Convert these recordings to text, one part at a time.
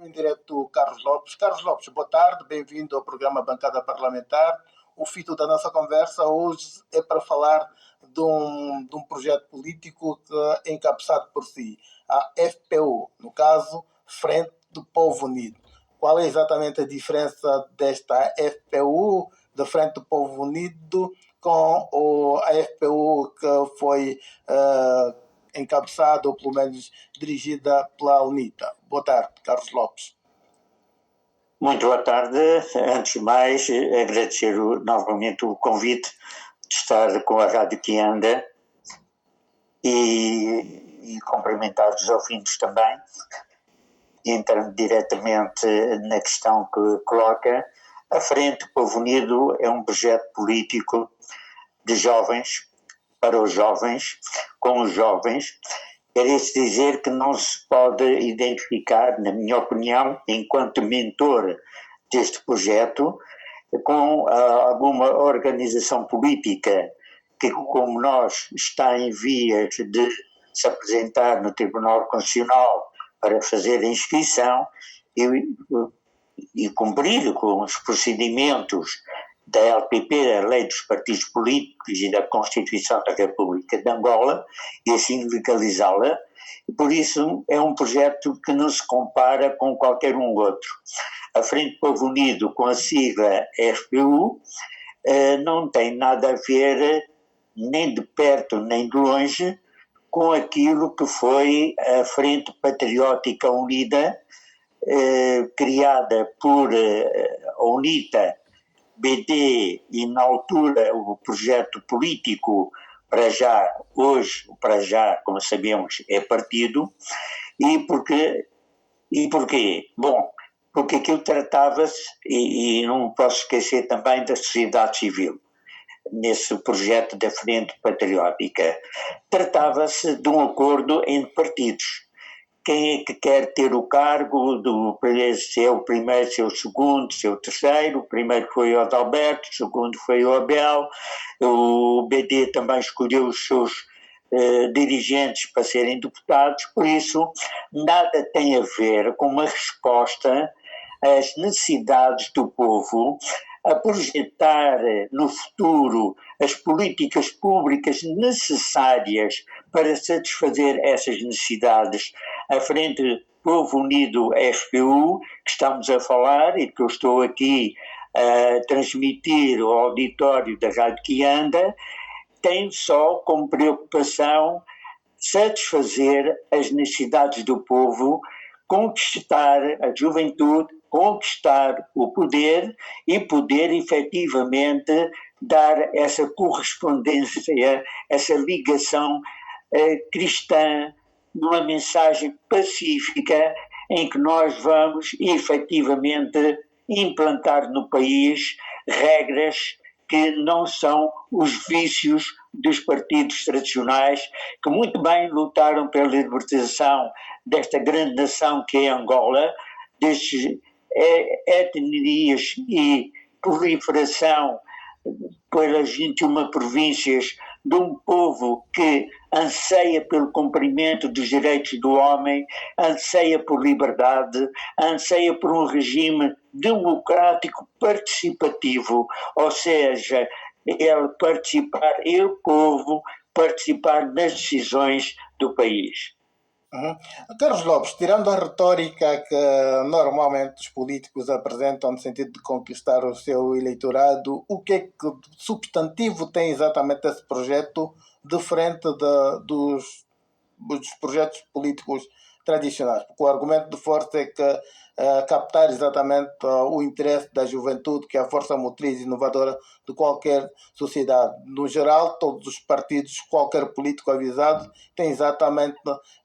em direto Carlos Lopes. Carlos Lopes, boa tarde, bem-vindo ao programa Bancada Parlamentar. O fito da nossa conversa hoje é para falar de um projeto político que é encabeçado por si, a FPU, no caso, Frente do Povo Unido. Qual é exatamente a diferença desta FPU, da Frente do Povo Unido, com a FPU que foi encabeçada, ou pelo menos dirigida pela UNITA? Boa tarde, Carlos Lopes. Muito boa tarde. Antes de mais, agradecer novamente o convite de estar com a Rádio que anda e cumprimentar os ouvintes também. Entrando diretamente na questão que coloca, a Frente Povo Unido é um projeto político de jovens, para os jovens, com os jovens. Quer isso dizer que não se pode identificar, na minha opinião, enquanto mentor deste projeto, com alguma organização política que, como nós, está em vias de se apresentar no Tribunal Constitucional para fazer a inscrição e cumprir com os procedimentos da LPP, a Lei dos Partidos Políticos e da Constituição da República de Angola, e assim legalizá-la. E por isso é um projeto que não se compara com qualquer um outro. A Frente Povo Unido, com a sigla FPU, não tem nada a ver, nem de perto nem de longe, com aquilo que foi a Frente Patriótica Unida, criada por a UNITA, BD e na altura o projeto político para já, hoje para já, como sabemos, é partido. E porquê? Bom, porque aquilo tratava-se, e não posso esquecer também da sociedade civil, nesse projeto da Frente Patriótica. Tratava-se de um acordo entre partidos. Quem é que quer ter o cargo se é o primeiro, se é o segundo, se é o terceiro? O primeiro foi o Adalberto, o segundo foi o Abel, o BD também escolheu os seus dirigentes para serem deputados, por isso nada tem a ver com uma resposta às necessidades do povo, a projetar no futuro as políticas públicas necessárias para satisfazer essas necessidades. A Frente Povo Unido FPU, que estamos a falar e que eu estou aqui a transmitir ao auditório da Rádio que anda, tem só como preocupação satisfazer as necessidades do povo, conquistar a juventude, conquistar o poder e poder efetivamente dar essa correspondência, essa ligação cristã, numa mensagem pacífica em que nós vamos efetivamente implantar no país regras que não são os vícios dos partidos tradicionais, que muito bem lutaram pela libertação desta grande nação que é Angola, destes etnias e proliferação pelas 21 províncias de um povo que anseia pelo cumprimento dos direitos do homem, anseia por liberdade, anseia por um regime democrático participativo, ou seja, o povo participar nas decisões do país. Uhum. Carlos Lopes, tirando a retórica que normalmente os políticos apresentam no sentido de conquistar o seu eleitorado, o que é que substantivo tem exatamente esse projeto diferente dos projetos políticos tradicionais? Porque o argumento de força é que captar exatamente o interesse da juventude, que é a força motriz inovadora de qualquer sociedade. No geral, todos os partidos, qualquer político avisado, tem exatamente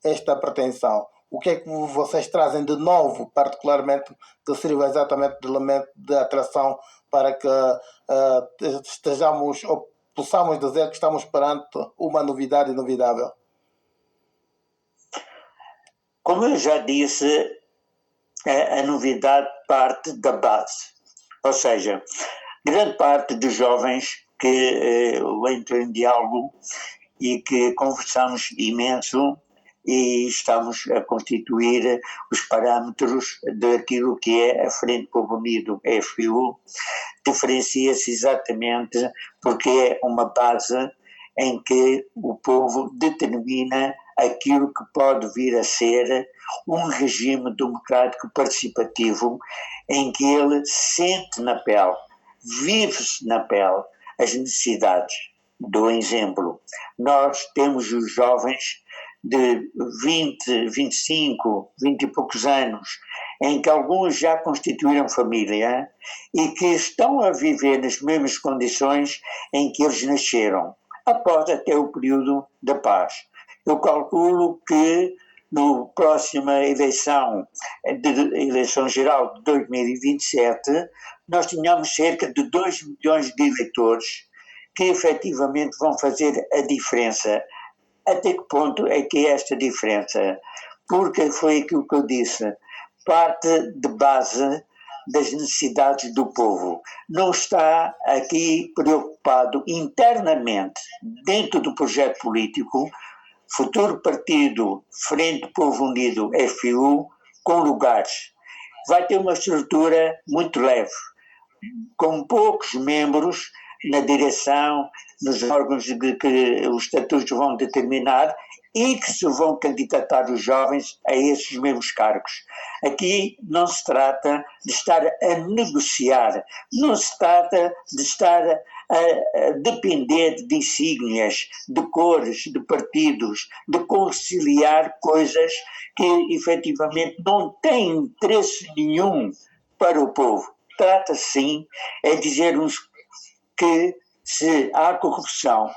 esta pretensão. O que é que vocês trazem de novo, particularmente, que sirva exatamente de elemento de atração para que estejamos, ou possamos dizer que estamos perante uma novidade inovidável? Como eu já disse, a novidade parte da base. Ou seja, grande parte dos jovens que eu entro em diálogo e que conversamos imenso, e estamos a constituir os parâmetros daquilo que é a Frente Povo Unido, FPU. Diferencia-se exatamente porque é uma base em que o povo determina aquilo que pode vir a ser um regime democrático participativo em que ele sente na pele, vive-se na pele as necessidades. Dou um exemplo. Nós temos os jovens de 20, 25, 20 e poucos anos, em que alguns já constituíram família e que estão a viver nas mesmas condições em que eles nasceram, após até o período da paz. Eu calculo que na próxima eleição geral de 2027, nós tínhamos cerca de 2 milhões de eleitores que efetivamente vão fazer a diferença. Até que ponto é que é esta diferença? Porque foi aquilo que eu disse, parte de base das necessidades do povo. Não está aqui preocupado internamente, dentro do projeto político, futuro partido Frente Povo Unido, FPU, com lugares. Vai ter uma estrutura muito leve, com poucos membros na direção, nos órgãos que os estatutos vão determinar e que se vão candidatar os jovens a esses mesmos cargos. Aqui não se trata de estar a negociar, não se trata de estar a depender de insígnias, de cores, de partidos, de conciliar coisas que efetivamente não têm interesse nenhum para o povo. Trata-se sim, é dizer-nos que se há corrupção,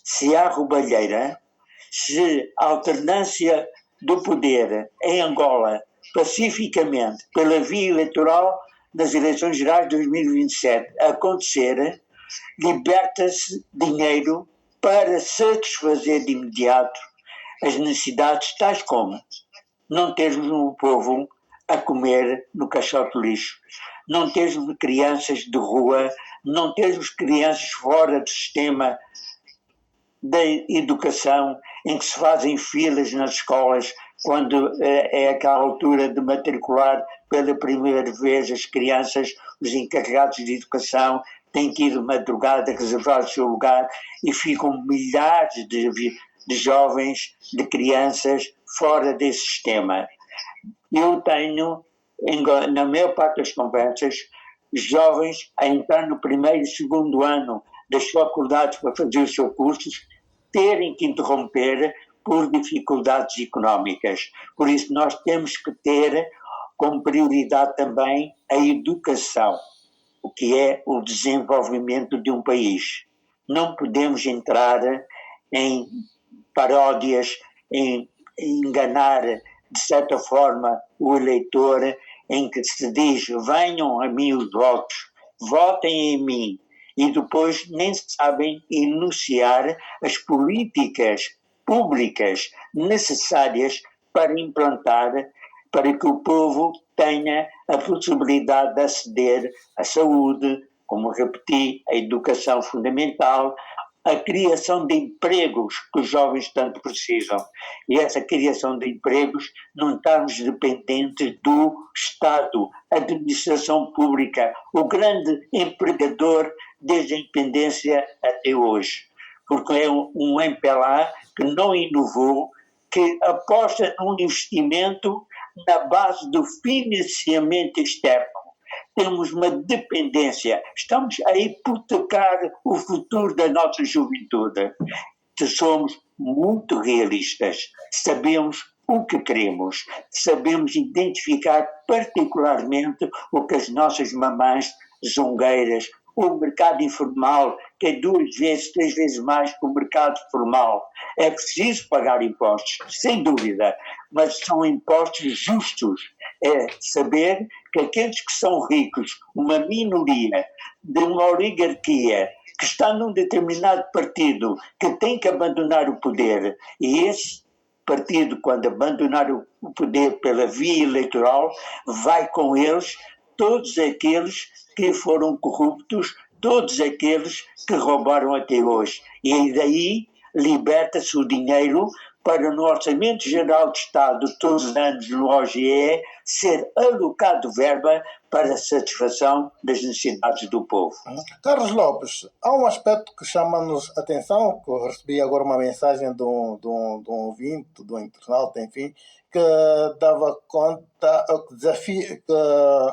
se há roubalheira, se a alternância do poder em Angola pacificamente pela via eleitoral nas eleições gerais de 2027 acontecer, liberta-se dinheiro para satisfazer de imediato as necessidades tais como não termos um povo a comer no caixote de lixo, não termos crianças de rua, não termos crianças fora do sistema da educação, em que se fazem filas nas escolas quando é aquela altura de matricular pela primeira vez as crianças, os encarregados de educação têm que ir de madrugada reservar o seu lugar e ficam milhares de jovens, de crianças fora desse sistema. Eu tenho, na maior parte das conversas, jovens a entrar no primeiro e segundo ano das faculdades para fazer os seus cursos, terem que interromper por dificuldades económicas. Por isso nós temos que ter como prioridade também a educação, o que é o desenvolvimento de um país. Não podemos entrar em paródias, em enganar de certa forma o eleitor, em que se diz venham a mim os votos, votem em mim, e depois nem sabem enunciar as políticas públicas necessárias para implantar, para que o povo tenha a possibilidade de aceder à saúde, como repeti, à educação fundamental, a criação de empregos que os jovens tanto precisam. E essa criação de empregos não estamos dependentes do Estado, a administração pública, o grande empregador desde a independência até hoje. Porque é um MPLA que não inovou, que aposta num investimento na base do financiamento externo. Temos uma dependência, estamos a hipotecar o futuro da nossa juventude. Somos muito realistas, sabemos o que queremos, sabemos identificar particularmente o que as nossas mamães zongueiras, o mercado informal, que é 2 vezes, 3 vezes mais que o mercado formal. É preciso pagar impostos, sem dúvida, mas são impostos justos. É saber que aqueles que são ricos, uma minoria de uma oligarquia que está num determinado partido que tem que abandonar o poder, e esse partido, quando abandonar o poder pela via eleitoral, vai com eles todos aqueles que foram corruptos, todos aqueles que roubaram até hoje. E daí liberta-se o dinheiro para no Orçamento Geral do Estado, todos os anos no OGE, ser alocado verba para a satisfação das necessidades do povo. Carlos Lopes, há um aspecto que chama-nos atenção, que eu recebi agora uma mensagem de um ouvinte, de um internauta, enfim, que dava conta, que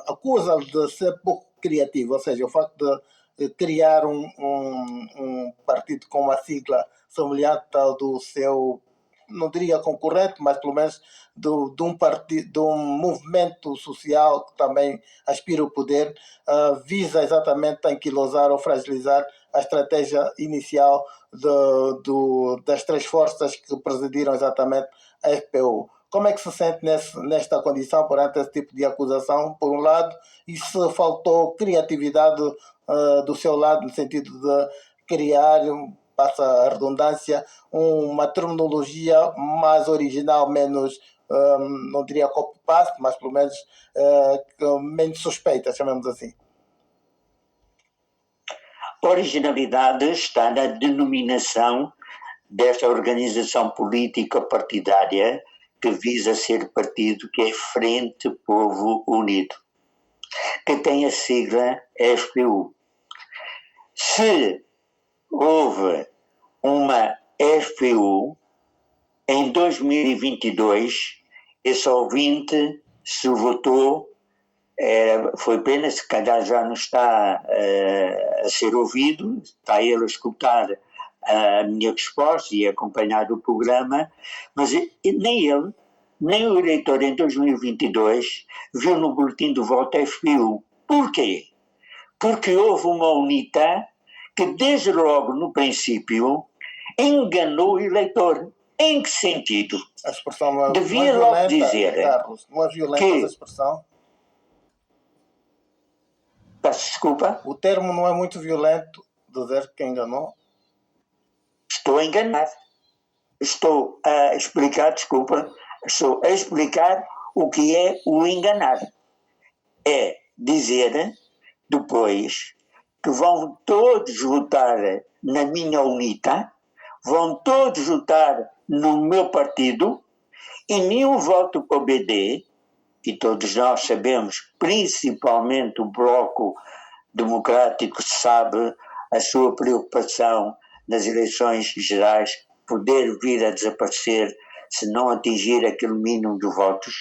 acusa de ser pouco criativo, ou seja, o facto de criar um partido com uma sigla semelhante ao do seu, não diria concorrente, mas pelo menos de um partido, de um movimento social que também aspira ao poder, visa exatamente anquilosar ou fragilizar a estratégia inicial das três forças que presidiram exatamente a FPU. Como é que se sente nesta condição perante esse tipo de acusação, por um lado, e se faltou criatividade do seu lado, no sentido de criar, passa a redundância, uma terminologia mais original, menos, não diria copy-paste, mas pelo menos menos suspeita, chamemos assim. A originalidade está na denominação desta organização política partidária que visa ser partido, que é Frente Povo Unido, que tem a sigla FPU. Se houve uma FPU em 2022, esse ouvinte se votou, foi pena, se calhar já não está a ser ouvido, está ele a escutar a minha resposta e a acompanhar o programa, mas nem ele, nem o eleitor em 2022 viu no boletim do voto FPU. Porquê? Porque houve uma UNITA que desde logo no princípio enganou o eleitor. Em que sentido? A expressão devia não é logo violenta, dizer Carlos, não é violenta essa expressão? Peço desculpa? O termo não é muito violento, dizer que enganou? Estou a enganar. Estou a explicar, desculpa, estou a explicar o que é o enganar. É dizer depois que vão todos votar na minha UNITA, vão todos votar no meu partido e nenhum voto para o BD, e todos nós sabemos, principalmente o Bloco Democrático sabe a sua preocupação nas eleições gerais, poder vir a desaparecer se não atingir aquele mínimo de votos,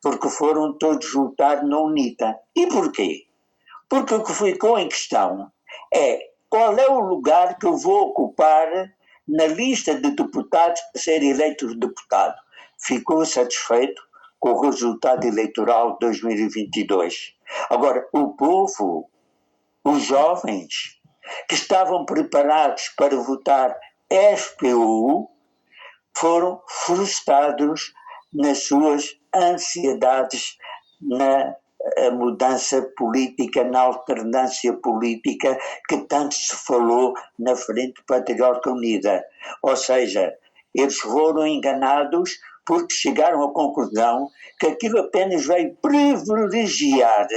porque foram todos votar na UNITA. E porquê? Porque o que ficou em questão é qual é o lugar que eu vou ocupar na lista de deputados para ser eleito deputado. Ficou satisfeito com o resultado eleitoral de 2022. Agora, o povo, os jovens, que estavam preparados para votar FPU, foram frustrados nas suas ansiedades na mudança política, na alternância política que tanto se falou na Frente Patriótica Unida. Ou seja, eles foram enganados porque chegaram à conclusão que aquilo apenas veio privilegiar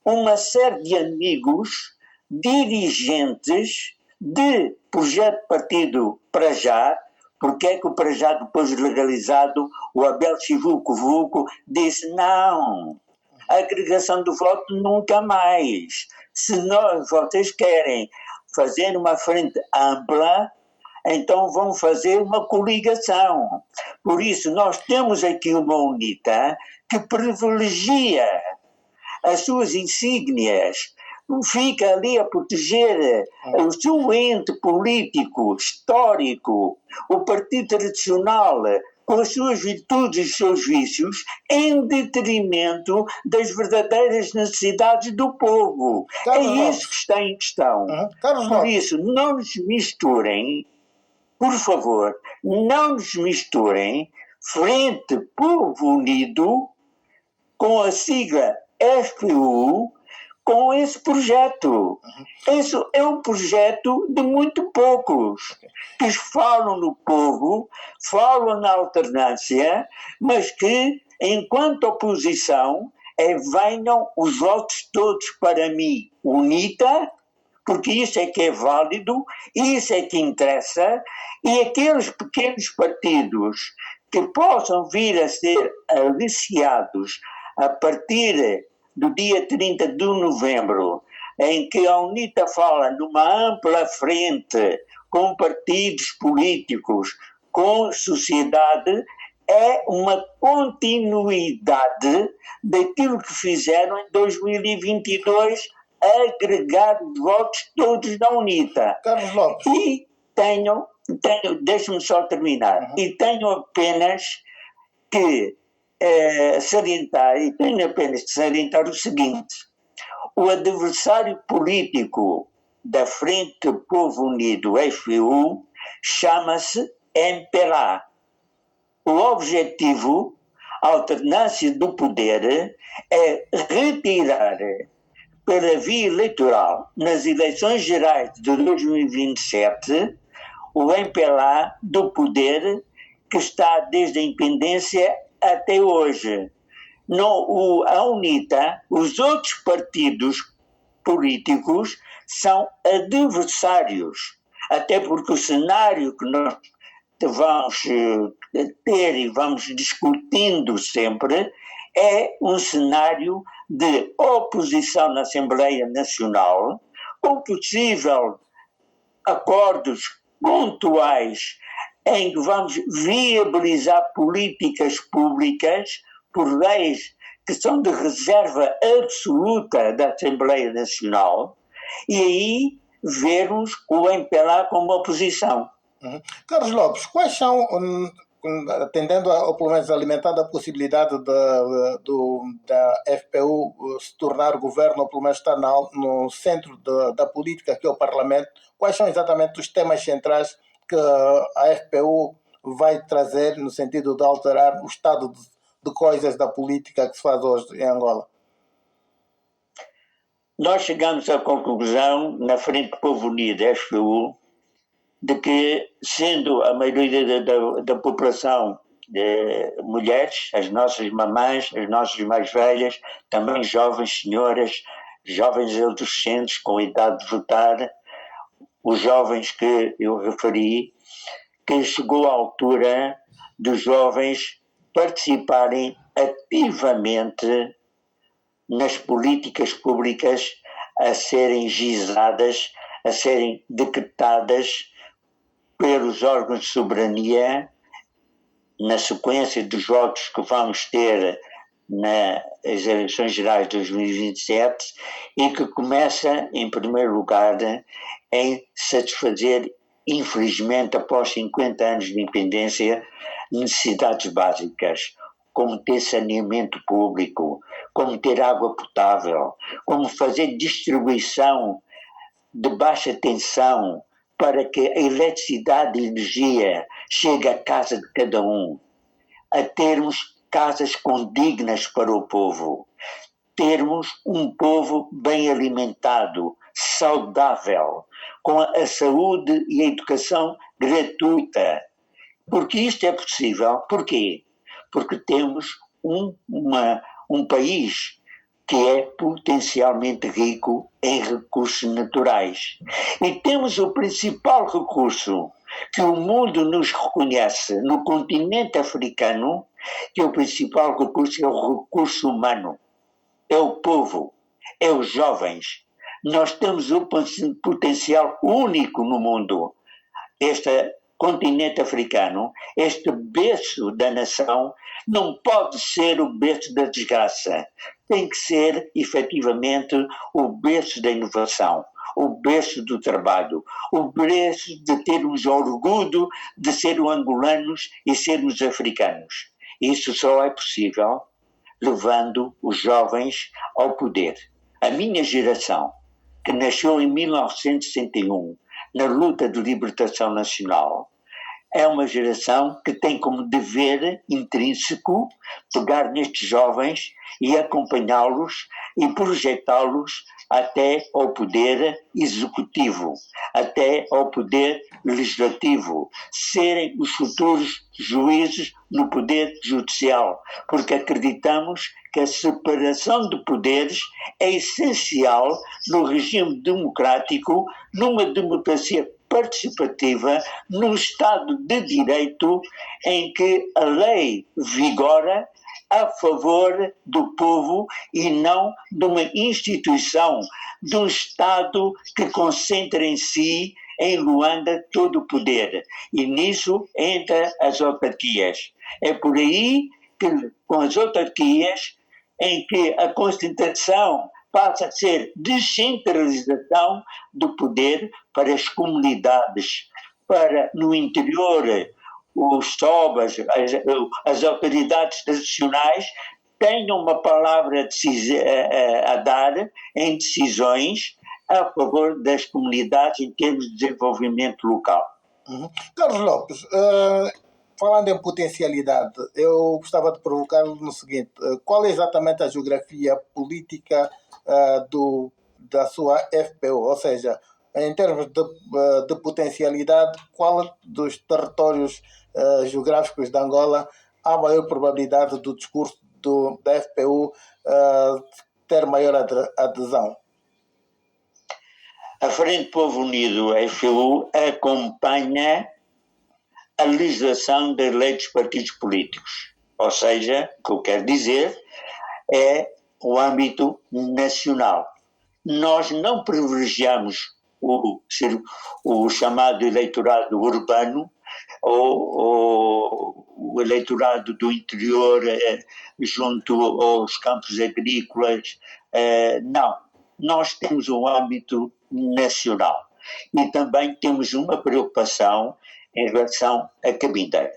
uma série de amigos, dirigentes de projeto partido para já, porque é que o para já, depois legalizado, o Abel Chivuco disse não, a agregação do voto nunca mais. Se vocês querem fazer uma frente ampla, então vão fazer uma coligação. Por isso, nós temos aqui uma UNITA que privilegia as suas insígnias, fica ali a proteger o seu ente político, histórico, o partido tradicional, com as suas virtudes e os seus vícios, em detrimento das verdadeiras necessidades do povo. É isso que está em questão. Por isso, não nos misturem, por favor, não nos misturem Frente Povo Unido com a sigla FPU, com esse projeto. Esse é um projeto de muito poucos, que falam no povo, falam na alternância, mas que, enquanto oposição, venham os votos todos para mim, UNITA, porque isso é que é válido, isso é que interessa, e aqueles pequenos partidos que possam vir a ser aliciados a partir do dia 30 de novembro, em que a UNITA fala numa ampla frente com partidos políticos, com sociedade, é uma continuidade daquilo que fizeram em 2022, agregar votos todos da UNITA. Carlos Lopes. E deixe-me só terminar, e tenho apenas que salientar o seguinte: o adversário político da Frente Povo Unido, FPU, chama-se MPLA. O objetivo, a alternância do poder, é retirar pela via eleitoral, nas eleições gerais de 2027, o MPLA do poder que está desde a independência até hoje. A UNITA, os outros partidos políticos são adversários, até porque o cenário que nós vamos ter e vamos discutindo sempre é um cenário de oposição na Assembleia Nacional, com possível acordos pontuais em que vamos viabilizar políticas públicas por leis que são de reserva absoluta da Assembleia Nacional, e aí vermos o MPLA como oposição. Carlos Lopes, quais são, atendendo ou pelo menos alimentando a possibilidade da FPU se tornar governo, ou pelo menos estar no centro da política, que é o Parlamento, quais são exatamente os temas centrais que a FPU vai trazer no sentido de alterar o estado de coisas da política que se faz hoje em Angola? Nós chegamos à conclusão, na Frente Povo Unido, FPU, de que, sendo a maioria da população mulheres, as nossas mamães, as nossas mais velhas, também jovens senhoras, jovens adolescentes com idade de votar, os jovens que eu referi, que chegou à altura dos jovens participarem ativamente nas políticas públicas a serem gizadas, a serem decretadas pelos órgãos de soberania, na sequência dos votos que vamos ter nas eleições gerais de 2027, e que começa, em primeiro lugar, em satisfazer, infelizmente, após 50 anos de independência, necessidades básicas, como ter saneamento público, como ter água potável, como fazer distribuição de baixa tensão para que a eletricidade e a energia chegue à casa de cada um, a termos casas condignas para o povo, termos um povo bem alimentado, saudável, com a saúde e a educação gratuita. Porque isto é possível. Porquê? Porque temos um país que é potencialmente rico em recursos naturais. E temos o principal recurso que o mundo nos reconhece no continente africano, que é o principal recurso, é o recurso humano, é o povo, é os jovens. Nós temos um potencial único no mundo. Este continente africano, este berço da nação, não pode ser o berço da desgraça. Tem que ser, efetivamente, o berço da inovação, o berço do trabalho, o berço de termos orgulho de sermos angolanos e sermos africanos. Isso só é possível levando os jovens ao poder. A minha geração, que nasceu em 1961, na luta de libertação nacional, é uma geração que tem como dever intrínseco pegar nestes jovens e acompanhá-los e projetá-los até ao poder executivo, até ao poder legislativo, serem os futuros juízes no poder judicial, porque acreditamos que a separação de poderes é essencial no regime democrático, numa democracia participativa, num Estado de Direito em que a lei vigora a favor do povo e não de uma instituição, de um Estado que concentra em si, em Luanda, todo o poder. E nisso entra as autarquias. É por aí que, com as autarquias, em que a concentração passa a ser descentralização do poder para as comunidades, para, no interior, os SOBAs, as autoridades nacionais tenham uma palavra a dar em decisões a favor das comunidades em termos de desenvolvimento local. Carlos Lopes, falando em potencialidade, eu gostava de provocar-lhe no seguinte: qual é exatamente a geografia política da sua FPU? Ou seja, em termos de potencialidade, qual dos territórios geográficos de Angola há maior probabilidade do discurso da FPU ter maior adesão? A Frente Povo Unido, a FPU, acompanha a legislação das leis dos partidos políticos. Ou seja, o que eu quero dizer é o âmbito nacional. Nós não privilegiamos o chamado eleitorado urbano ou o eleitorado do interior junto aos campos agrícolas. Não. Nós temos um âmbito nacional e também temos uma preocupação em relação a Cabinda.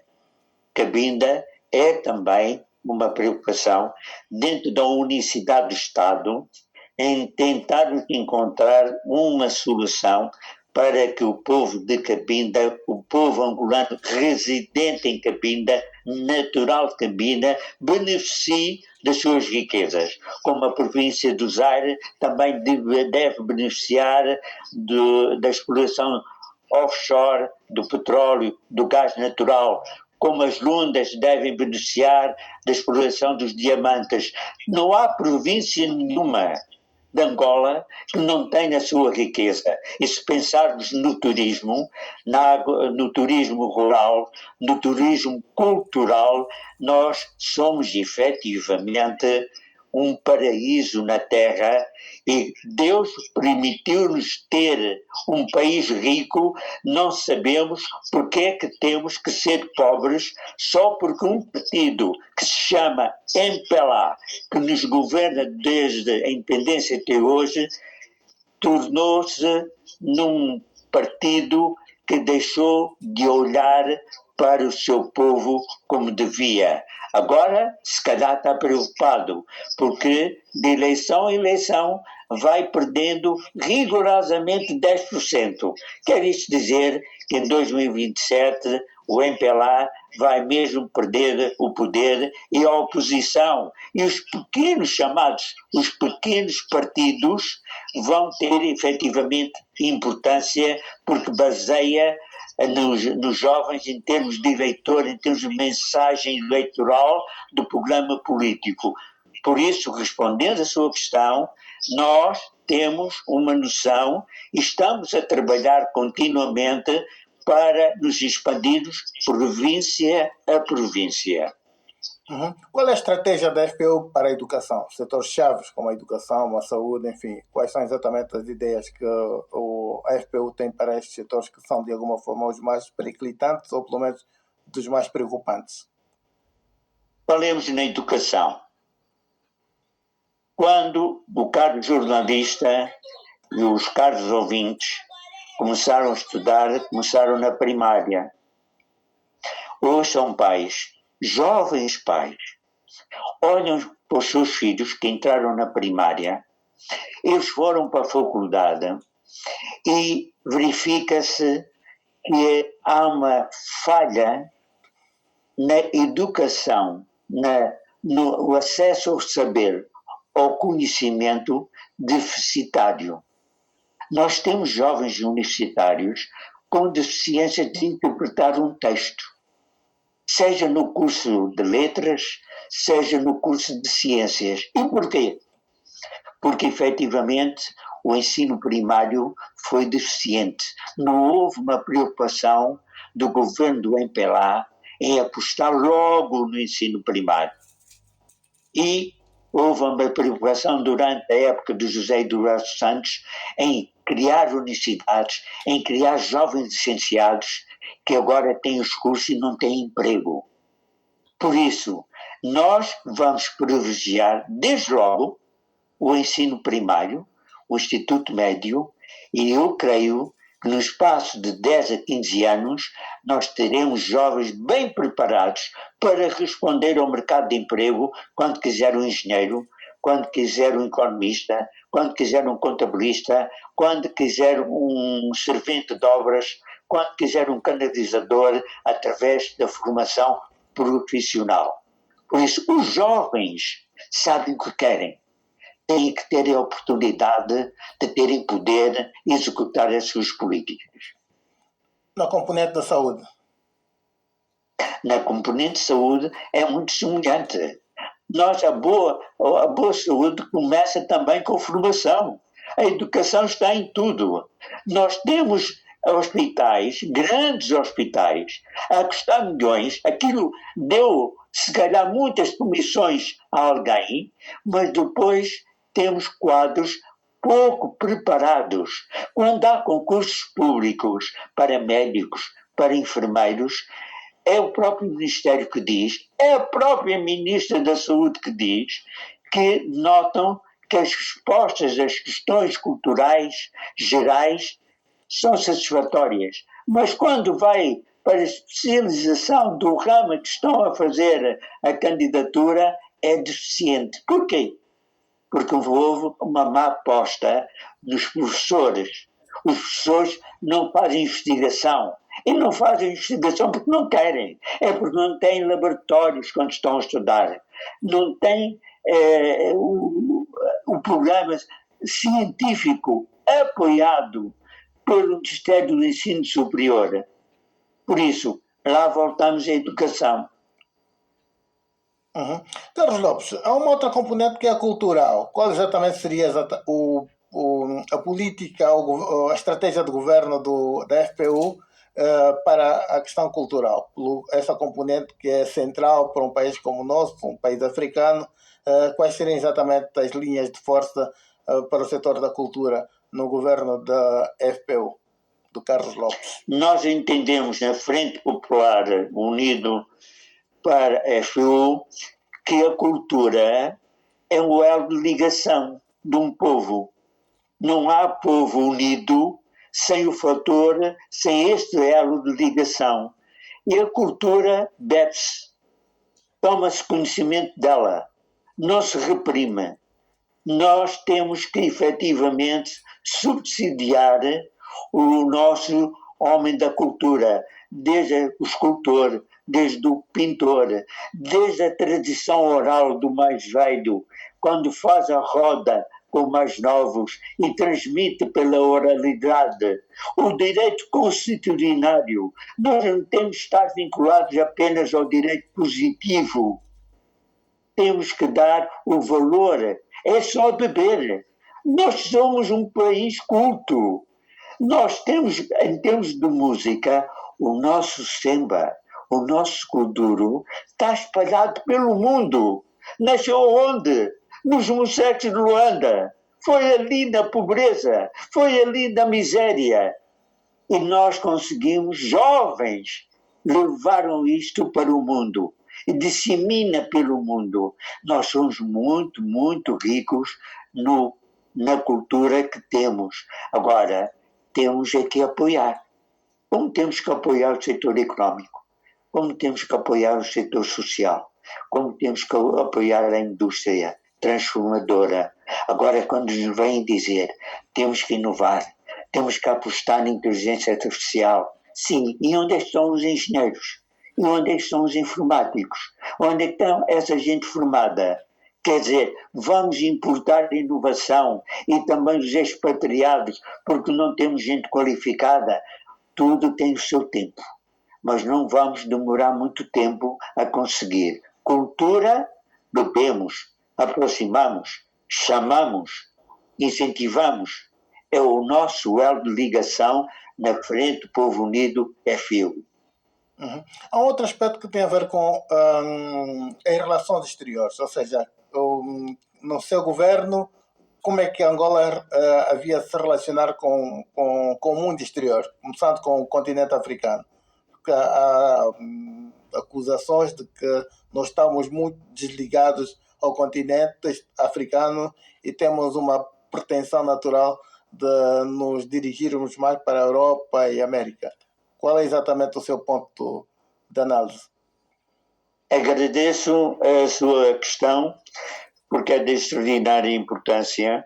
Cabinda é também uma preocupação dentro da unicidade do Estado em tentar encontrar uma solução para que o povo de Cabinda, o povo angolano residente em Cabinda, natural de Cabinda, beneficie das suas riquezas. Como a província do Zaire também deve beneficiar da exploração offshore do petróleo, do gás natural, como as Lundas devem beneficiar da exploração dos diamantes. Não há província nenhuma de Angola que não tenha a sua riqueza. E se pensarmos no turismo, no turismo rural, no turismo cultural, nós somos efetivamente um paraíso na Terra e Deus permitiu-nos ter um país rico. Não sabemos porque é que temos que ser pobres só porque um partido que se chama MPLA, que nos governa desde a independência até hoje, tornou-se num partido que deixou de olhar para o seu povo como devia. Agora, se calhar está preocupado, porque de eleição em eleição vai perdendo rigorosamente 10%. Quer isto dizer que em 2027 o MPLA vai mesmo perder o poder e a oposição. E os pequenos chamados, os pequenos partidos vão ter efetivamente importância porque baseia nos jovens em termos de eleitor, em termos de mensagem eleitoral do programa político. Por isso, respondendo à sua questão, nós temos uma noção e estamos a trabalhar continuamente para nos expandirmos província a província. Qual é a estratégia da FPU para a educação? Setores chaves como a educação, a saúde, enfim, quais são exatamente as ideias que a FPU tem para estes setores que são de alguma forma os mais periclitantes ou pelo menos dos mais preocupantes? Falemos na educação. Quando o caro jornalista e os caros ouvintes começaram a estudar, começaram na primária. Hoje são pais, jovens pais, olham para os seus filhos que entraram na primária, eles foram para a faculdade e verifica-se que há uma falha na educação, no acesso ao saber, ao conhecimento deficitário. Nós temos jovens universitários com deficiência de interpretar um texto, seja no curso de letras, seja no curso de ciências. E porquê? Porque efetivamente o ensino primário foi deficiente. Não houve uma preocupação do governo do MPLA em apostar logo no ensino primário. E houve uma preocupação durante a época de José Eduardo Santos em criar universidades, em criar jovens licenciados que agora têm os cursos e não têm emprego. Por isso, nós vamos privilegiar, desde logo, o ensino primário, o Instituto Médio, e eu creio que no espaço de 10 a 15 anos nós teremos jovens bem preparados para responder ao mercado de emprego quando quiser um engenheiro, quando quiser um economista, quando quiser um contabilista, quando quiser um servente de obras, quando quiser um canalizador, através da formação profissional. Por isso, os jovens sabem o que querem. Têm que ter a oportunidade de terem poder e executar as suas políticas. Na componente da saúde? Na componente de saúde é muito semelhante. A boa saúde começa também com formação. A educação está em tudo. Nós temos hospitais, grandes hospitais, a custar milhões. Aquilo deu, se calhar, muitas comissões a alguém, mas depois temos quadros pouco preparados. Quando há concursos públicos para médicos, para enfermeiros, é o próprio Ministério que diz, é a própria Ministra da Saúde que diz, que notam que as respostas às questões culturais gerais são satisfatórias. Mas quando vai para a especialização do ramo que estão a fazer a candidatura, é deficiente. Porquê? Porque houve uma má aposta nos professores. Os professores não fazem investigação. E não fazem investigação porque não querem. É porque não têm laboratórios quando estão a estudar. Não têm o programa científico apoiado pelo Ministério do Ensino Superior. Por isso, lá voltamos à educação. Uhum. Carlos Lopes, há uma outra componente que é a cultural. Qual exatamente seria a política, a estratégia de governo da FPU para a questão cultural? Essa componente que é central para um país como o nosso, um país africano, quais seriam exatamente as linhas de força para o setor da cultura no governo da FPU, do Carlos Lopes? Nós entendemos na Frente Popular Unido para a FPU que a cultura é um elo de ligação de um povo. Não há povo unido sem sem este elo de ligação. E a cultura deve-se, toma-se conhecimento dela, não se reprime. Nós temos que efetivamente subsidiar o nosso homem da cultura, desde o escultor, desde o pintor, desde a tradição oral do mais velho, quando faz a roda com mais novos e transmite pela oralidade. O direito constitucionário. Nós não temos de estar vinculados apenas ao direito positivo. Temos que dar o valor. É só beber. Nós somos um país culto. Nós temos, em termos de música, o nosso samba, o nosso kuduro, está espalhado pelo mundo. Nasceu onde? Nos museus de Luanda. Foi ali na pobreza, foi ali na miséria. E nós conseguimos, jovens, levaram isto para o mundo. E dissemina pelo mundo. Nós somos muito, muito ricos na cultura que temos. Agora, temos é que apoiar. Como temos que apoiar o setor económico, como temos que apoiar o setor social, como temos que apoiar a indústria transformadora. Agora, quando nos vêm dizer temos que inovar, temos que apostar na inteligência artificial, Sim, e onde é que estão os engenheiros? E onde é que estão os informáticos? Onde é que estão essa gente formada? Quer dizer, vamos importar inovação e também os expatriados, porque não temos gente qualificada. Tudo tem o seu tempo, mas não vamos demorar muito tempo a conseguir. Cultura, bebemos, aproximamos, chamamos, incentivamos. É o nosso elo de ligação na frente do Povo Unido é fio. Uhum. Há um outro aspecto que tem a ver com em relações exteriores, ou seja, no seu governo, como é que Angola havia de se relacionar com o mundo exterior, começando com o continente africano. Porque há acusações de que nós estamos muito desligados ao continente africano e temos uma pretensão natural de nos dirigirmos mais para a Europa e América. Qual é exatamente o seu ponto de análise? Agradeço a sua questão, porque é de extraordinária importância.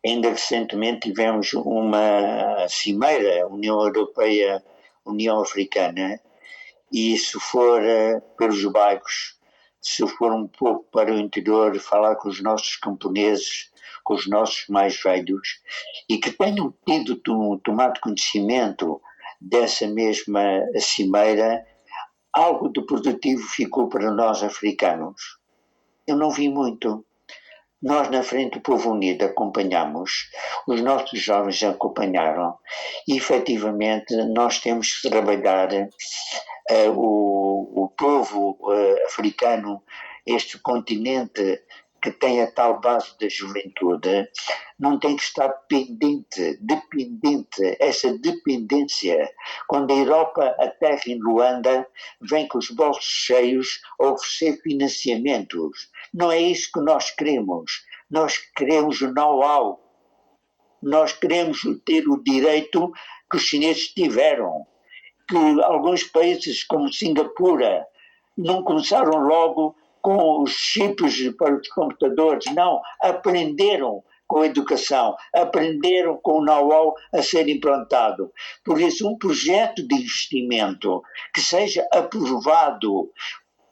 Ainda recentemente tivemos uma cimeira União Europeia, União Africana, e se for pelos bairros, se for um pouco para o interior, falar com os nossos camponeses, com os nossos mais velhos, e que tenham tomado conhecimento dessa mesma cimeira, algo de produtivo ficou para nós africanos. Eu não vi muito. Nós, na Frente do Povo Unido, acompanhamos, os nossos jovens acompanharam, e efetivamente nós temos que trabalhar o povo africano, este continente que tem a tal base da juventude, não tem que estar dependente, essa dependência. Quando a Europa aterra em Luanda, vem com os bolsos cheios a oferecer financiamentos. Não é isso que nós queremos. Nós queremos o know-how. Nós queremos ter o direito que os chineses tiveram, que alguns países como Singapura não começaram logo com os chips para os computadores, não, aprenderam com a educação, aprenderam com o know-how a ser implantado. Por isso, um projeto de investimento que seja aprovado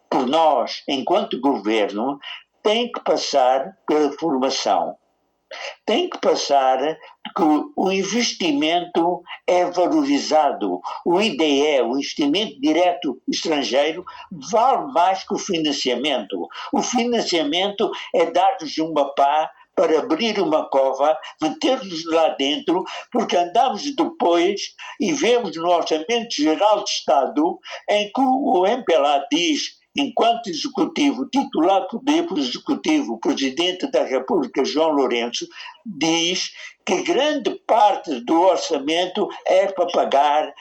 por nós, enquanto governo, tem que passar pela formação. Tem que passar que o investimento é valorizado. O IDE, o investimento direto estrangeiro, vale mais que o financiamento. O financiamento é dar-nos uma pá para abrir uma cova, meter-nos lá dentro, porque andamos depois e vemos no Orçamento Geral de Estado em que o MPLA diz, enquanto executivo, titular pelo executivo, o Presidente da República, João Lourenço, diz que grande parte do orçamento é para pagar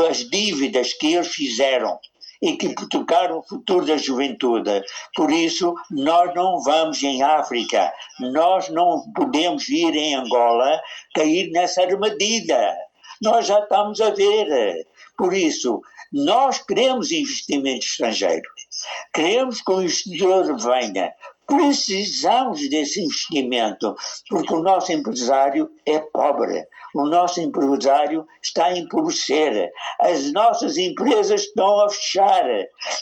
as dívidas que eles fizeram e que tocaram o futuro da juventude. Por isso, nós não vamos em África, nós não podemos ir em Angola cair nessa armadilha. Nós já estamos a ver. Por isso, nós queremos investimento estrangeiro. Queremos que o investidor venha. Precisamos desse investimento, porque o nosso empresário é pobre. O nosso empresário está a empobrecer. As nossas empresas estão a fechar.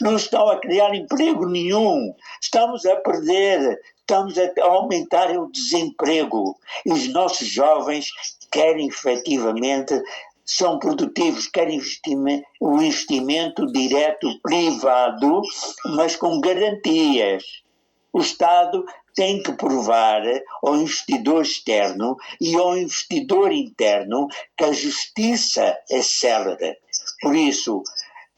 Não estão a criar emprego nenhum. Estamos a perder. Estamos a aumentar o desemprego. E os nossos jovens querem efetivamente, são produtivos, querem o investimento direto privado, mas com garantias. O Estado tem que provar ao investidor externo e ao investidor interno que a justiça é célere. Por isso,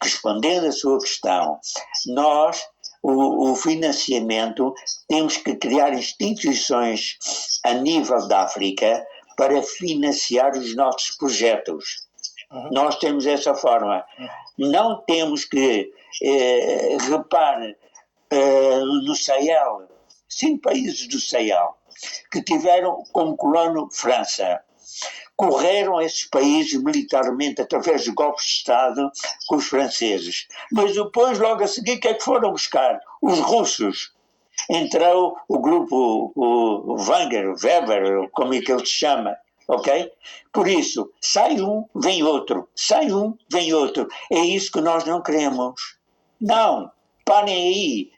respondendo à sua questão, nós, o financiamento, temos que criar instituições a nível da África para financiar os nossos projetos. Nós temos essa forma. Não temos que, repare, no Sahel, 5 países do Sahel, que tiveram como colono França, correram esses países militarmente através de golpes de Estado com os franceses. Mas depois, logo a seguir, o que é que foram buscar? Os russos. Entrou o grupo, o Weber, como é que ele se chama, ok? Por isso, sai um, vem outro, sai um, vem outro. É isso que nós não queremos. Não, parem aí,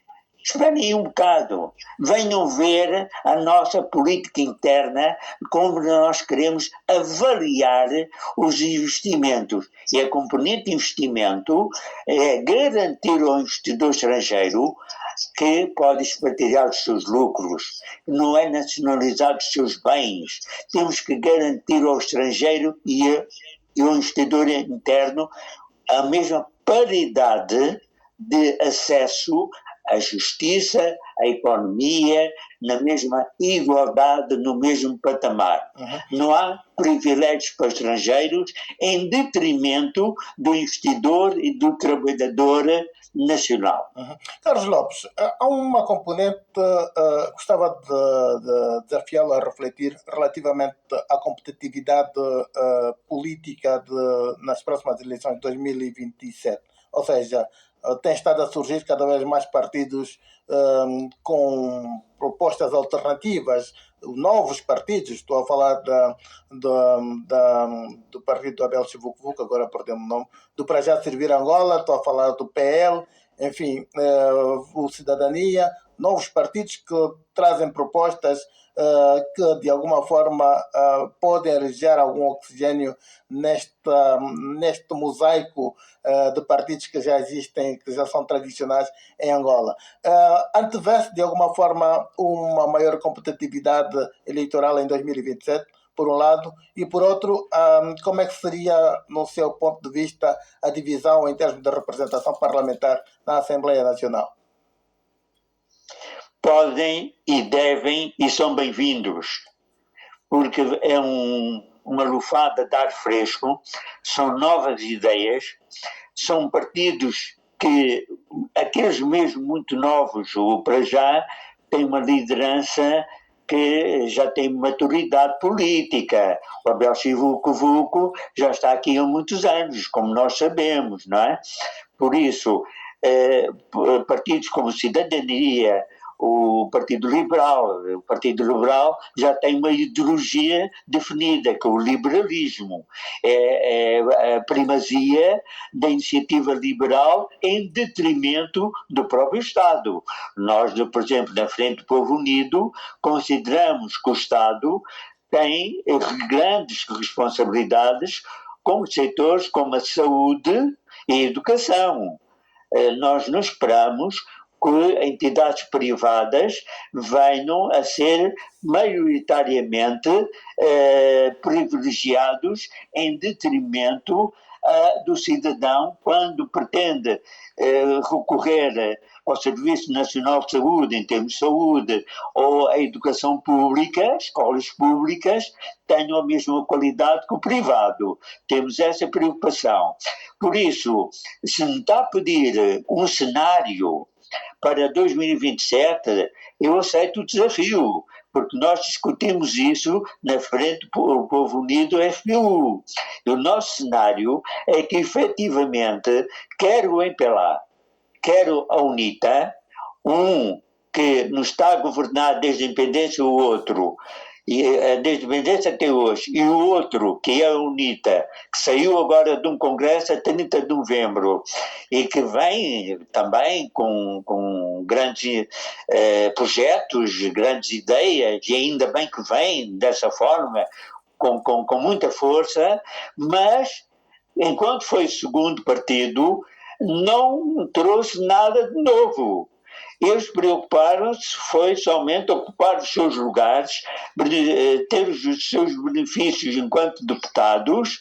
esperem aí um bocado, venham ver a nossa política interna, como nós queremos avaliar os investimentos. E a componente de investimento é garantir ao investidor estrangeiro que pode espartilhar os seus lucros, não é nacionalizar os seus bens. Temos que garantir ao estrangeiro e ao investidor interno a mesma paridade de acesso à justiça, à economia, na mesma igualdade, no mesmo patamar. Não há privilégios para estrangeiros em detrimento do investidor e do trabalhador nacional. Carlos Lopes, há uma componente, gostava de desafiá-lo a refletir relativamente à competitividade política nas próximas eleições de 2027. Ou seja, tem estado a surgir cada vez mais partidos com propostas alternativas, novos partidos. Estou a falar do partido do Abel Chivuco, agora perdemos o nome, do Para Já Servir Angola, estou a falar do PL, enfim, o Cidadania, novos partidos que trazem propostas que de alguma forma podem alijar algum oxigênio neste mosaico de partidos que já existem, que já são tradicionais em Angola. Antevê-se de alguma forma uma maior competitividade eleitoral em 2027, por um lado, e por outro, como é que seria, no seu ponto de vista, a divisão em termos de representação parlamentar na Assembleia Nacional? Podem e devem e são bem-vindos, porque é uma lufada de ar fresco, são novas ideias, são partidos que, aqueles mesmo muito novos, o Para Já, tem uma liderança que já tem maturidade política. O Abel Chivuco já está aqui há muitos anos, como nós sabemos, não é? Por isso, partidos como Cidadania, o Partido Liberal já tem uma ideologia definida, que é o liberalismo, é a primazia da iniciativa liberal em detrimento do próprio Estado. Nós, por exemplo, na Frente do Povo Unido, consideramos que o Estado tem grandes responsabilidades com setores como a saúde e a educação. Nós não esperamos que entidades privadas venham a ser maioritariamente privilegiados em detrimento do cidadão quando pretende recorrer ao Serviço Nacional de Saúde, em termos de saúde, ou à educação pública, escolas públicas, tenham a mesma qualidade que o privado. Temos essa preocupação. Por isso, se me está a pedir um cenário para 2027, eu aceito o desafio, porque nós discutimos isso na Frente do Povo Unido, FPU. E o nosso cenário é que, efetivamente, quer o MPLA, quer a UNITA, um que nos está a governar desde a independência, o outro, desde a independência até hoje, e o outro, que é a UNITA, que saiu agora de um congresso a 30 de novembro, e que vem também com grandes projetos, grandes ideias, e ainda bem que vem dessa forma, com muita força, mas, enquanto foi segundo partido, não trouxe nada de novo. Eles preocuparam-se foi somente ocupar os seus lugares, ter os seus benefícios enquanto deputados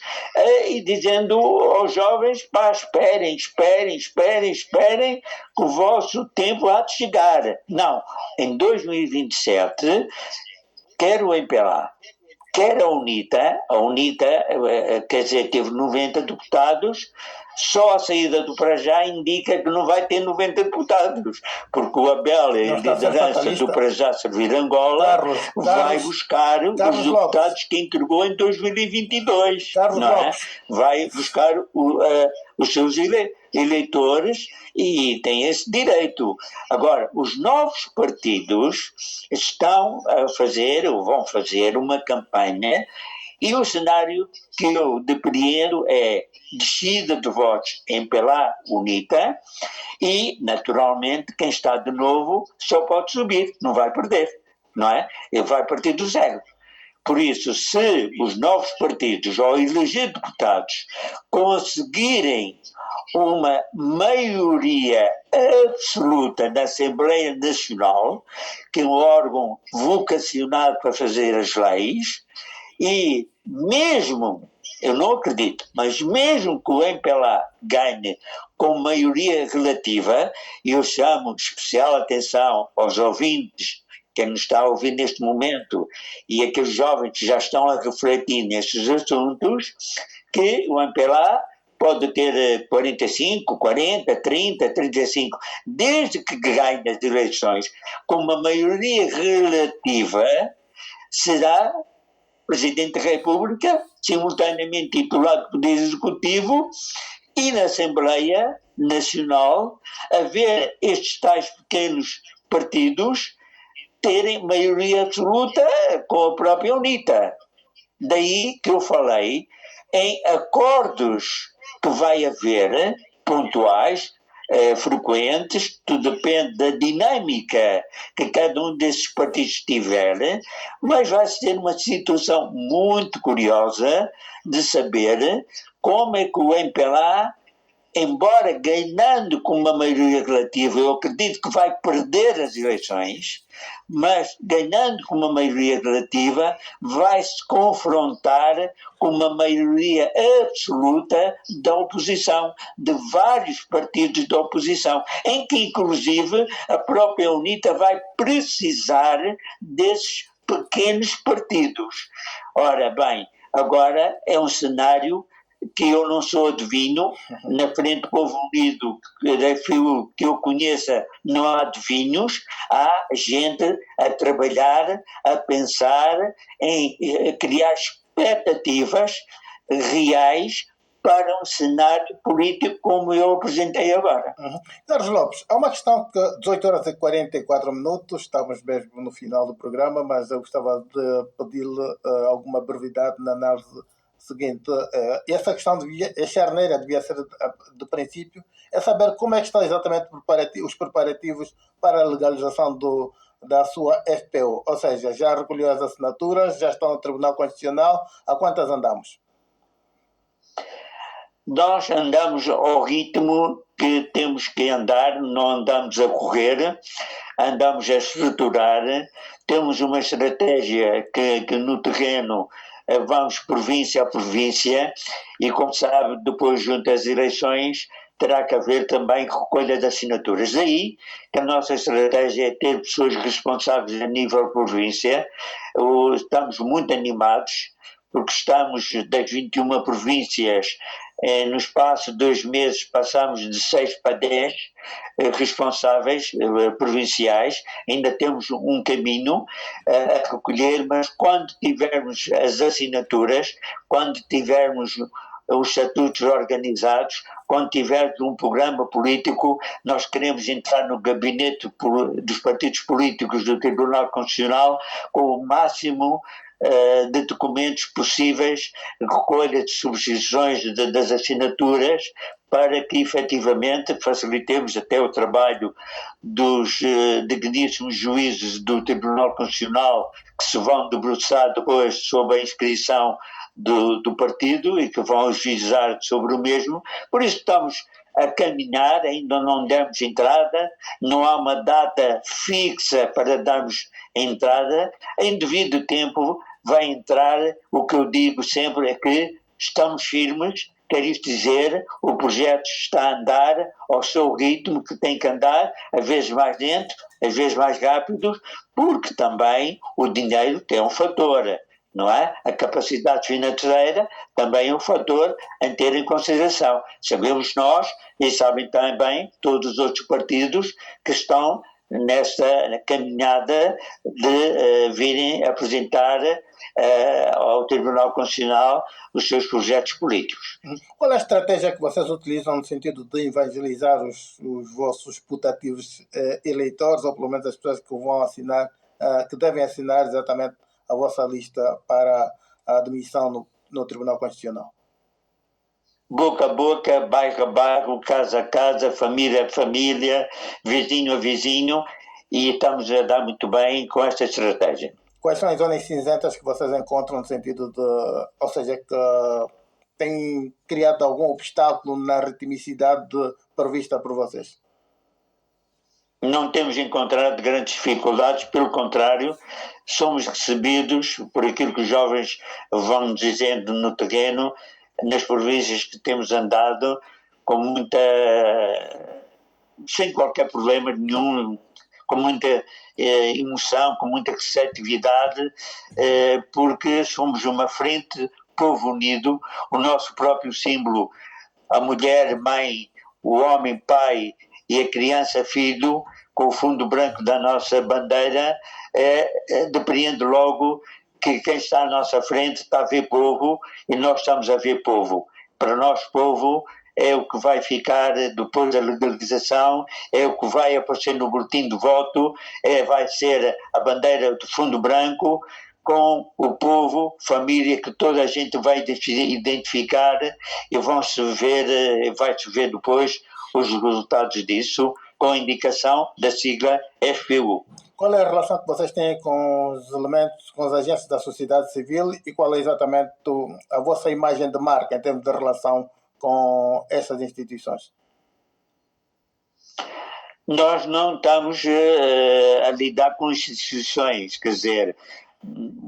e dizendo aos jovens, pá, esperem, que o vosso tempo há de chegar. Não, em 2027, quer o MPLA, quer a UNITA, quer dizer, teve 90 deputados, só a saída do Para Já indica que não vai ter 90 deputados, porque o Abel, a liderança do Para Já Servir Angola, vai buscar os deputados que entregou em 2022, não é? Vai buscar os seus eleitores e tem esse direito. Agora, os novos partidos estão a fazer, ou vão fazer, uma campanha E o cenário que eu depreendo é descida de votos em Pelá UNITA e, naturalmente, quem está de novo só pode subir, não vai perder, não é? Ele vai partir do zero. Por isso, se os novos partidos, ao eleger deputados, conseguirem uma maioria absoluta na Assembleia Nacional, que é um órgão vocacionado para fazer as leis, e mesmo, eu não acredito, mas mesmo que o MPLA ganhe com maioria relativa, e eu chamo especial atenção aos ouvintes, quem nos está a ouvir neste momento, e aqueles jovens que já estão a refletir nestes assuntos, que o MPLA pode ter 45, 40, 30, 35, desde que ganhe as eleições com uma maioria relativa, será Presidente da República, simultaneamente titular do Poder Executivo, e na Assembleia Nacional haver estes tais pequenos partidos terem maioria absoluta com a própria UNITA. Daí que eu falei em acordos que vai haver, pontuais, frequentes, tudo depende da dinâmica que cada um desses partidos tiver, mas vai ser uma situação muito curiosa de saber como é que o MPLA, embora ganhando com uma maioria relativa, eu acredito que vai perder as eleições, mas ganhando com uma maioria relativa, vai se confrontar com uma maioria absoluta da oposição, de vários partidos da oposição, em que inclusive a própria UNITA vai precisar desses pequenos partidos. Ora bem, agora é um cenário que eu não sou adivinho, na frente do povo unido que eu conheça não há adivinhos, há gente a trabalhar, a pensar em criar expectativas reais para um cenário político como eu apresentei agora. Carlos Lopes, há uma questão que 18 horas e 44 minutos, estamos mesmo no final do programa, mas eu gostava de pedir-lhe alguma brevidade na análise seguinte. Essa questão a charneira devia ser do princípio, é saber como é que estão exatamente os preparativos para a legalização da sua FPO, ou seja, já recolheu as assinaturas, já estão no Tribunal Constitucional, a quantas andamos? Nós andamos ao ritmo que temos que andar, não andamos a correr, andamos a estruturar, temos uma estratégia que no terreno vamos província a província e, como sabe, depois junto às eleições terá que haver também recolha de assinaturas. Daí que a nossa estratégia é ter pessoas responsáveis a nível província. Estamos muito animados porque estamos das 21 províncias, no espaço de 2 meses passamos de 6 para 10 responsáveis provinciais, ainda temos um caminho a recolher, mas quando tivermos as assinaturas, quando tivermos os estatutos organizados, quando tivermos um programa político, nós queremos entrar no gabinete dos partidos políticos do Tribunal Constitucional com o máximo de documentos possíveis, recolha de subscrições das assinaturas, para que efetivamente facilitemos até o trabalho dos digníssimos juízes do Tribunal Constitucional que se vão debruçar depois sobre a inscrição do partido e que vão ajuizar sobre o mesmo. Por isso estamos a caminhar, ainda não demos entrada, não há uma data fixa para darmos entrada, em devido tempo vai entrar. O que eu digo sempre é que estamos firmes, quer isto dizer, o projeto está a andar ao seu ritmo que tem que andar, às vezes mais lento, às vezes mais rápido, porque também o dinheiro tem um fator, não é? A capacidade financeira também é um fator a ter em consideração. Sabemos nós, e sabem também todos os outros partidos que estão nesta caminhada de virem apresentar ao Tribunal Constitucional os seus projetos políticos. Qual é a estratégia que vocês utilizam no sentido de evangelizar os vossos putativos eleitores, ou pelo menos as pessoas que vão assinar, que devem assinar exatamente a vossa lista para a admissão no Tribunal Constitucional? Boca a boca, bairro a bairro, casa a casa, família a família, vizinho a vizinho, e estamos a dar muito bem com esta estratégia. Quais são as zonas cinzentas que vocês encontram no sentido de, ou seja, que tem criado algum obstáculo na ritmicidade prevista por vocês? Não temos encontrado grandes dificuldades, pelo contrário, somos recebidos por aquilo que os jovens vão dizendo no terreno, nas províncias que temos andado, com muita, sem qualquer problema nenhum, com muita emoção, com muita receptividade, porque somos uma frente, povo unido, o nosso próprio símbolo, a mulher, mãe, o homem, pai e a criança, filho, com o fundo branco da nossa bandeira, depreende logo que quem está à nossa frente está a ver povo e nós estamos a ver povo. Para nós, povo é o que vai ficar depois da legalização, é o que vai aparecer no boletim de voto, vai ser a bandeira de fundo branco, com o povo, família, que toda a gente vai identificar e vai-se ver depois os resultados disso, com a indicação da sigla FPU. Qual é a relação que vocês têm com os elementos, com os agentes da sociedade civil e qual é exatamente a vossa imagem de marca em termos de relação com essas instituições? Nós não estamos a lidar com instituições, quer dizer,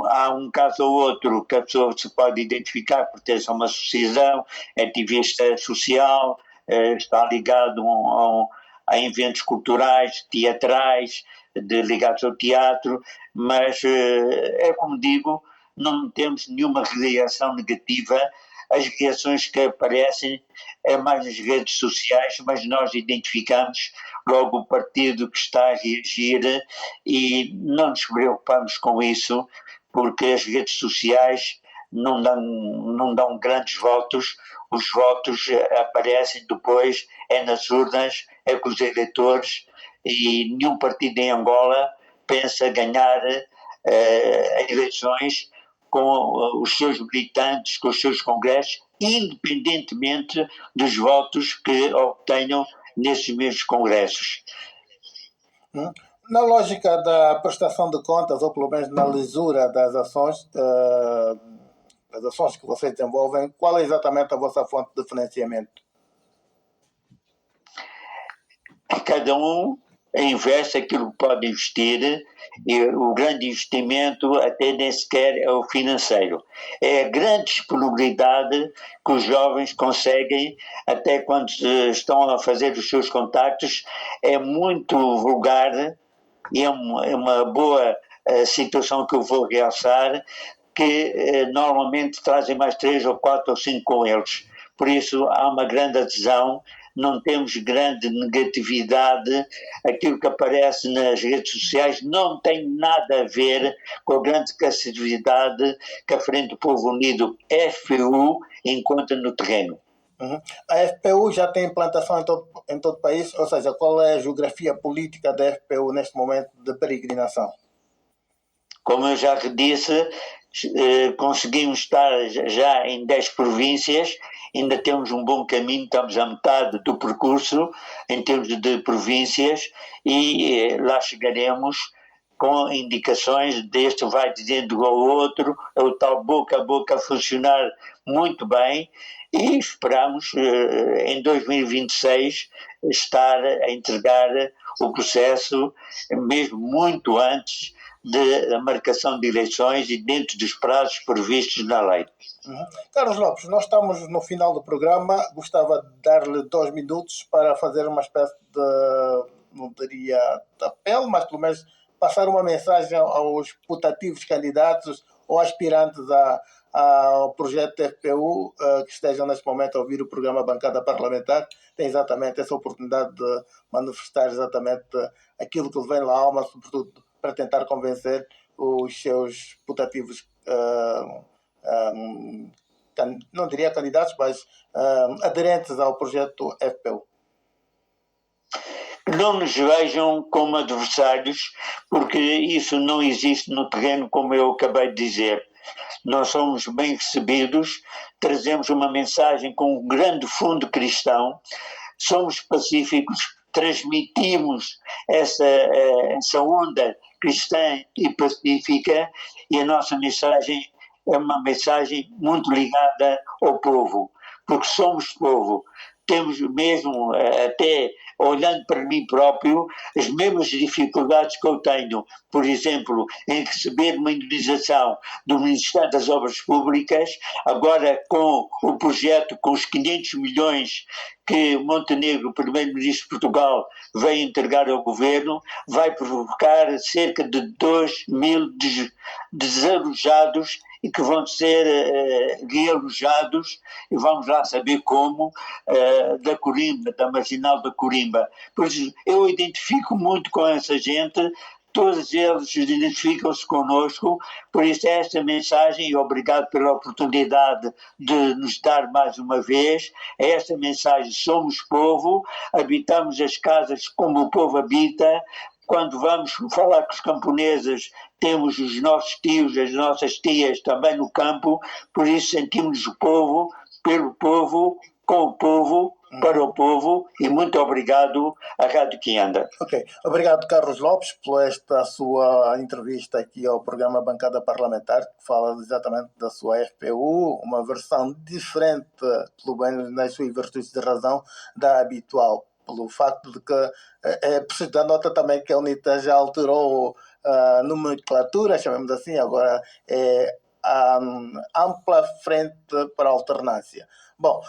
há um caso ou outro que a pessoa se pode identificar, pertence a uma associação, é ativista social, está ligado a eventos culturais, teatrais, ligados ao teatro, mas é como digo, não temos nenhuma reação negativa. As reações que aparecem é mais nas redes sociais, mas nós identificamos logo o partido que está a reagir e não nos preocupamos com isso, porque as redes sociais não dão grandes votos, os votos aparecem depois, nas urnas, com os eleitores, e nenhum partido em Angola pensa ganhar eleições com os seus militantes, com os seus congressos, independentemente dos votos que obtenham nesses mesmos congressos. Na lógica da prestação de contas, ou pelo menos na lisura das ações que vocês desenvolvem, qual é exatamente a vossa fonte de financiamento? Cada um investe aquilo que pode investir, e o grande investimento até nem sequer é o financeiro. É a grande disponibilidade que os jovens conseguem, até quando estão a fazer os seus contactos, é muito vulgar e é uma boa situação que eu vou realçar, que normalmente trazem mais 3 ou 4 ou 5 com eles. Por isso há uma grande adesão, não temos grande negatividade, aquilo que aparece nas redes sociais não tem nada a ver com a grande agressividade que a Frente do Povo Unido, FPU, encontra no terreno. Uhum. A FPU já tem implantação em todo o país, ou seja, qual é a geografia política da FPU neste momento de peregrinação? Como eu já disse, conseguimos estar já em 10 províncias, ainda temos um bom caminho, estamos à metade do percurso em termos de províncias e lá chegaremos com indicações deste vai dizendo ao outro, é o tal boca a boca a funcionar muito bem e esperamos em 2026 estar a entregar o processo mesmo muito antes da marcação de eleições e dentro dos prazos previstos na lei. Uhum. Carlos Lopes, nós estamos no final do programa, gostava de dar-lhe 2 minutos para fazer uma espécie de, não diria de apelo, mas pelo menos passar uma mensagem aos putativos candidatos ou aspirantes ao projeto FPU que estejam neste momento a ouvir o programa Bancada Parlamentar, tem exatamente essa oportunidade de manifestar exatamente aquilo que lhe vem na alma, sobretudo para tentar convencer os seus putativos, não diria candidatos, mas aderentes ao projeto FPU. Não nos vejam como adversários, porque isso não existe no terreno, como eu acabei de dizer. nós somos bem recebidos, trazemos uma mensagem com um grande fundo cristão, somos pacíficos, transmitimos essa onda cristã e pacífica, e a nossa mensagem é uma mensagem muito ligada ao povo, porque somos povo. Temos mesmo, até olhando para mim próprio, as mesmas dificuldades que eu tenho, por exemplo, em receber uma indenização do Ministério das Obras Públicas, agora com o projeto, com os 500 milhões que Montenegro, o primeiro-ministro de Portugal, veio entregar ao governo, vai provocar cerca de 2.000 desalojados e que vão ser realojados, e vamos lá saber como, da Corimba, da Marginal da Corimba. Por isso, eu identifico muito com essa gente, todos eles identificam-se connosco, por isso esta mensagem, e obrigado pela oportunidade de nos dar mais uma vez, esta mensagem: somos povo, habitamos as casas como o povo habita. Quando vamos falar com os camponeses, temos os nossos tios, as nossas tias também no campo, por isso sentimos o povo, pelo povo, com o povo, para o povo, e muito obrigado à Rádio Quianda. Ok, obrigado Carlos Lopes por esta sua entrevista aqui ao programa Bancada Parlamentar, que fala exatamente da sua FPU, uma versão diferente, pelo menos nas suas virtudes de razão, da habitual, pelo facto de que é preciso dar nota também que a UNITA já alterou a nomenclatura, chamemos assim, agora é a ampla frente para a alternância. Bom,